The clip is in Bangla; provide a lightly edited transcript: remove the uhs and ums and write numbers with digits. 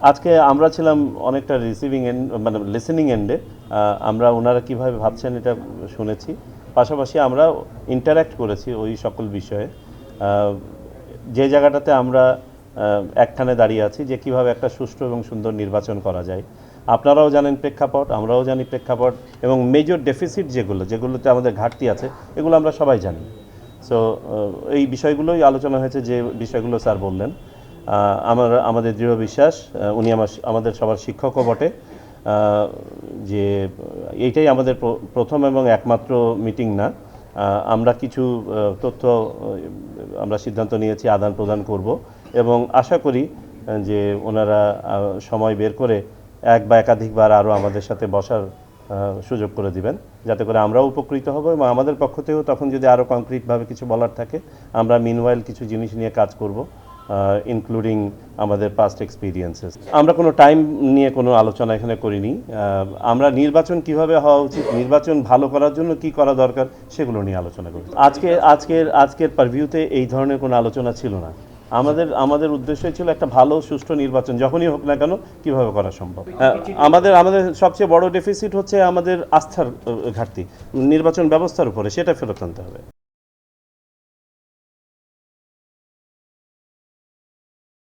আজকে আমরা ছিলাম অনেকটা রিসিভিং এন্ড মানে লিসেনিং এন্ডে। আমরা ওনারা কিভাবে ভাবছেন এটা শুনেছি, পাশাপাশি আমরা ইন্টারঅ্যাক্ট করেছি ওই সকল বিষয়ে। যে জায়গাটাতে আমরা একখানে দাঁড়িয়ে আছি যে কিভাবে একটা সুষ্ঠু এবং সুন্দর নির্বাচন করা যায়। আপনারাও জানেন প্রেক্ষাপট, আমরাও জানি প্রেক্ষাপট, এবং মেজর ডেফিসিট যেগুলোতে আমাদের ঘাটতি আছে এগুলো আমরা সবাই জানি। সো এই বিষয়গুলোই আলোচনা হয়েছে, যে বিষয়গুলো স্যার বললেন। আমাদের দৃঢ় বিশ্বাস উনি আমাদের সবার শিক্ষকও বটে, যে এইটাই আমাদের প্রথম এবং একমাত্র মিটিং না। আমরা কিছু তথ্য আমরা সিদ্ধান্ত নিয়েছি আদান প্রদান করব, এবং আশা করি যে ওনারা সময় বের করে এক বা একাধিকবার আরও আমাদের সাথে বসার সুযোগ করে দিবেন, যাতে করে আমরাও উপকৃত হব, এবং আমাদের পক্ষ থেকেও তখন যদি আরও কংক্রিটভাবে কিছু বলার থাকে আমরা মিনওয়াইল কিছু জিনিস নিয়ে কাজ করব, ইনক্লুডিং আমাদের পাস্ট এক্সপিরিয়েন্সেস। আমরা কোনো টাইম নিয়ে কোনো আলোচনা এখানে করিনি। আমরা নির্বাচন কিভাবে হওয়া উচিত, নির্বাচন ভালো করার জন্য কি করা দরকার, সেগুলো নিয়ে আলোচনা করি। আজকের পারভিউতে এই ধরনের কোনো আলোচনা ছিল না। আমাদের উদ্দেশ্যই ছিল একটা ভালো সুষ্ঠু নির্বাচন যখনই হোক না কেন কিভাবে করা সম্ভব। আমাদের সবচেয়ে বড় ডেফিসিট হচ্ছে আমাদের আস্থার ঘাটতি নির্বাচন ব্যবস্থার উপরে, সেটা ফেরত আনতে হবে।